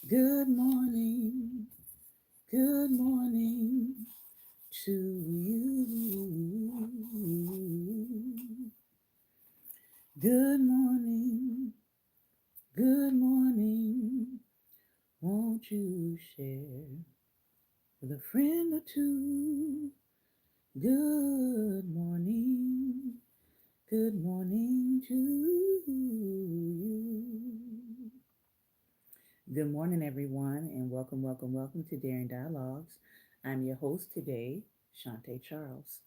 Good morning, good morning to you. Good morning, good morning. Won't you share with a friend or two? Good morning to you. Good morning, everyone, and welcome to Daring Dialogues. I'm your host today, Shantae Charles.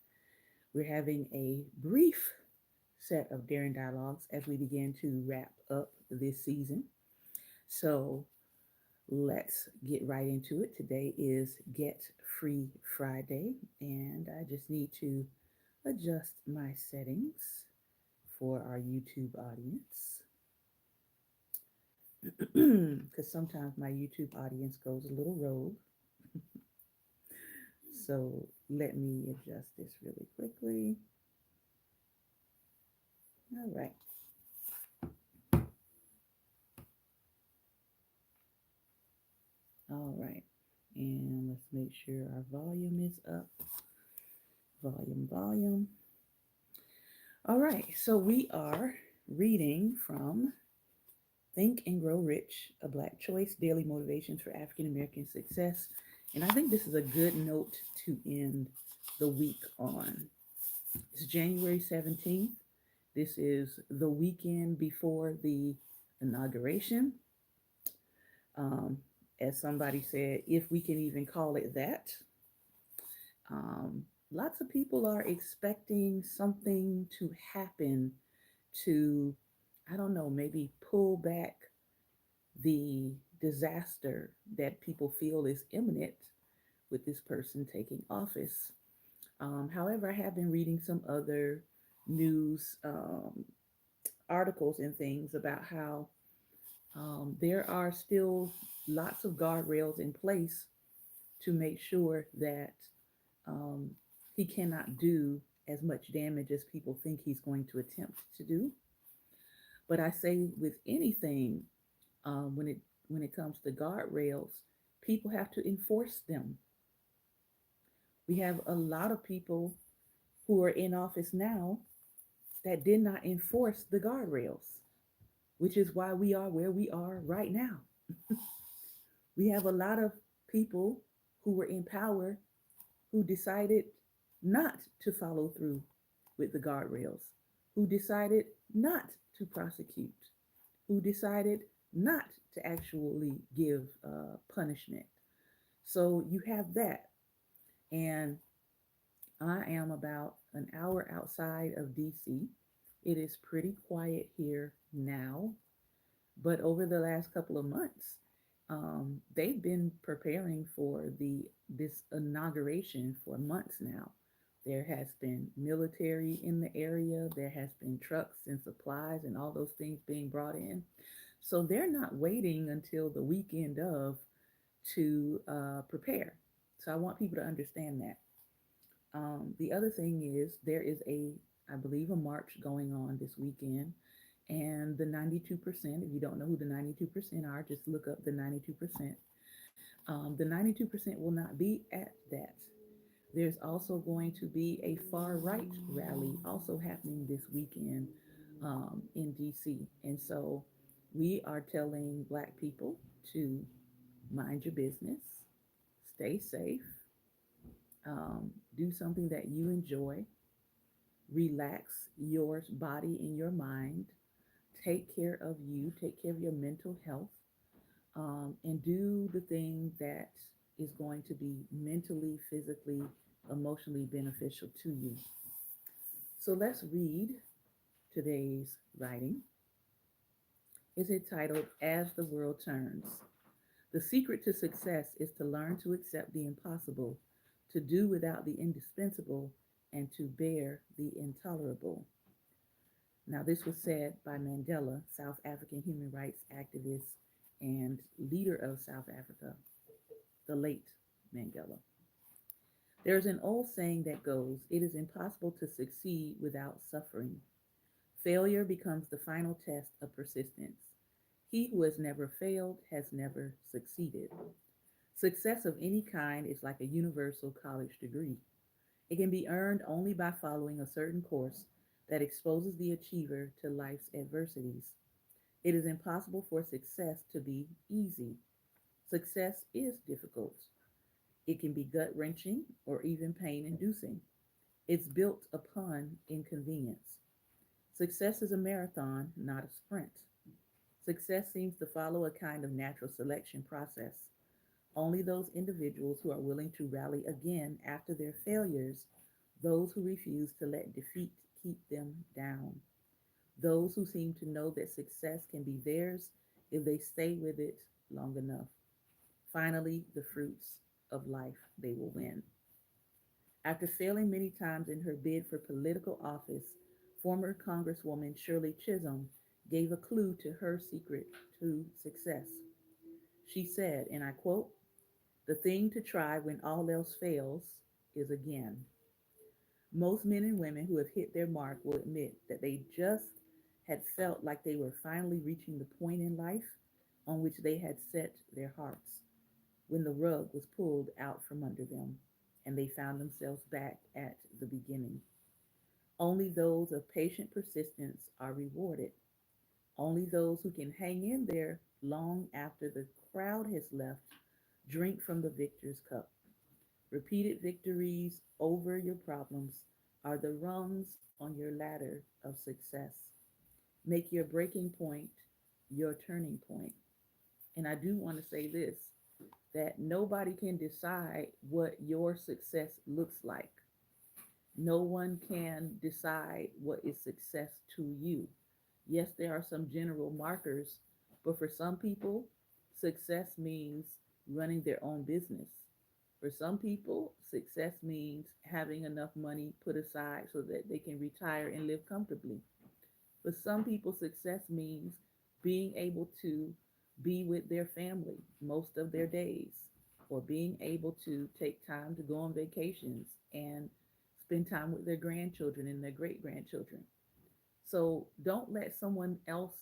We're having a brief set of Daring Dialogues as we begin to wrap up this season. So let's get right into it. Today is Get Free Friday, and I just need to adjust my settings for our YouTube audience because sometimes my YouTube audience goes a little rogue. So let me adjust this really quickly. All right. All right. And let's make sure our volume is up. Volume. All right. So we are reading from Think and Grow Rich, A Black Choice, Daily Motivations for African American Success. And I think this is a good note to end the week on. It's January 17th. This is the weekend before the inauguration. Um, as somebody said, if we can even call it that. Lots of people are expecting something to happen to, I don't know, maybe pull back the disaster that people feel is imminent with this person taking office. However, I have been reading some other news articles and things about how there are still lots of guardrails in place to make sure that um, he cannot do as much damage as people think he's going to attempt to do. But I say with anything, um, when it when it comes to guardrails, people have to enforce them. We have a lot of people who are in office now that did not enforce the guardrails, which is why we are where we are right now. We have a lot of people who were in power who decided not to follow through with the guardrails, who decided not to prosecute, who decided not to actually give punishment. So you have that. And I am about an hour outside of DC. It is pretty quiet here now, but over the last couple of months, they've been preparing for the this inauguration for months now. There has been military in the area. There has been trucks and supplies and all those things being brought in. So they're not waiting until the weekend of to prepare. So I want people to understand that. The other thing is there is I believe, a march going on this weekend. And the 92%, if you don't know who the 92% are, just look up the 92%. The 92% will not be at that. There's also going to be a far right rally also happening this weekend in DC. And so we are telling Black people to mind your business, stay safe, do something that you enjoy, relax your body and your mind, take care of you, take care of your mental health, and do the thing that is going to be mentally, physically, emotionally beneficial to you. So let's read today's writing. It's entitled As the World Turns. The secret to success is to learn to accept the impossible, to do without the indispensable, and to bear the intolerable. Now, this was said by Mandela, South African human rights activist and leader of South Africa, the late Mandela. There's an old saying that goes, it is impossible to succeed without suffering. Failure becomes the final test of persistence. He who has never failed has never succeeded. Success of any kind is like a universal college degree. It can be earned only by following a certain course that exposes the achiever to life's adversities. It is impossible for success to be easy. Success is difficult. It can be gut wrenching or even pain inducing. It's built upon inconvenience. Success is a marathon, not a sprint. Success seems to follow a kind of natural selection process. Only those individuals who are willing to rally again after their failures, those who refuse to let defeat keep them down, those who seem to know that success can be theirs if they stay with it long enough. Finally, the fruits of life they will win. After failing many times in her bid for political office, former Congresswoman Shirley Chisholm gave a clue to her secret to success. She said, and I quote, "The thing to try when all else fails is again." Most men and women who have hit their mark will admit that they just had felt like they were finally reaching the point in life on which they had set their hearts, when the rug was pulled out from under them and they found themselves back at the beginning. Only those of patient persistence are rewarded. Only those who can hang in there long after the crowd has left drink from the victor's cup. Repeated victories over your problems are the rungs on your ladder of success. Make your breaking point your turning point. And I do want to say this, that nobody can decide what your success looks like. No one can decide what is success to you. Yes, there are some general markers, but for some people, success means running their own business. For some people, success means having enough money put aside so that they can retire and live comfortably. For some people, success means being able to be with their family most of their days, or being able to take time to go on vacations and spend time with their grandchildren and their great grandchildren. So don't let someone else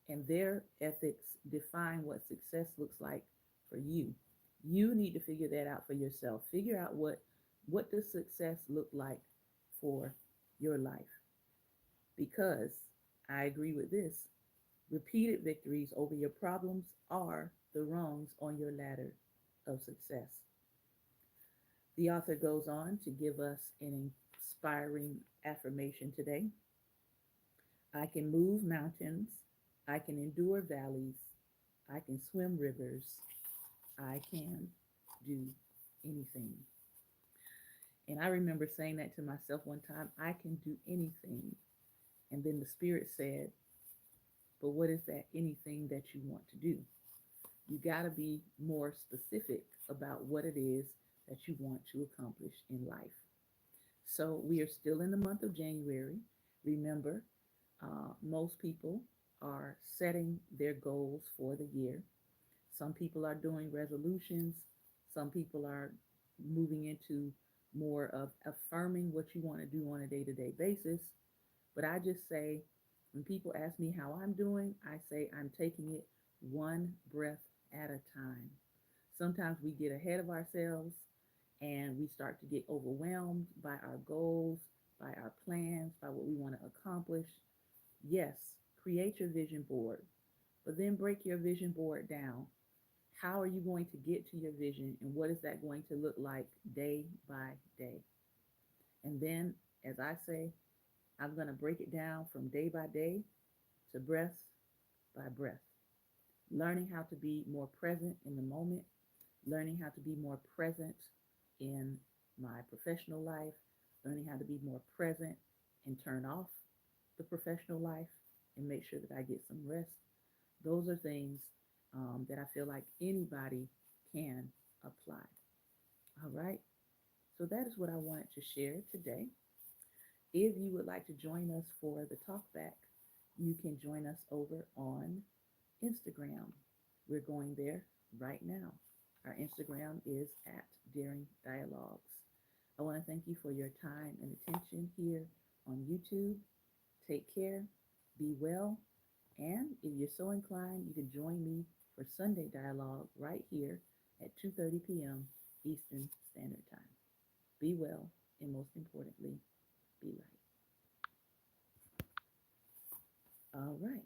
and their ethics define what success looks like for you. You need to figure that out for yourself. Figure out what does success look like for your life, because I agree with this. Repeated victories over your problems are the rungs on your ladder of success. The author goes on to give us an inspiring affirmation today. I can move mountains. I can endure valleys. I can swim rivers. I can do anything. And I remember saying that to myself one time, I can do anything. And then the Spirit said, but what is that anything that you want to do? You got to be more specific about what it is that you want to accomplish in life. So we are still in the month of January. Remember, most people are setting their goals for the year. Some people are doing resolutions. Some people are moving into more of affirming what you want to do on a day to day basis. But I just say, when people ask me how I'm doing, I say I'm taking it one breath at a time. Sometimes we get ahead of ourselves and we start to get overwhelmed by our goals, by our plans, by what we want to accomplish. Yes, create your vision board, but then break your vision board down. How are you going to get to your vision, and what is that going to look like day by day? And then, as I say, I'm going to break it down from day by day to breath by breath. Learning how to be more present in the moment, learning how to be more present in my professional life, learning how to be more present and turn off the professional life and make sure that I get some rest. Those are things that I feel like anybody can apply. All right. So that is what I wanted to share today. If you would like to join us for the talk back, you can join us over on Instagram. We're going there right now. Our Instagram is at Daring Dialogues. I want to thank you for your time and attention here on YouTube. Take care, be well, And if you're so inclined, you can join me for Sunday Dialogue right here at 2:30 p.m. Eastern Standard Time. Be well, and most importantly, be right. All right.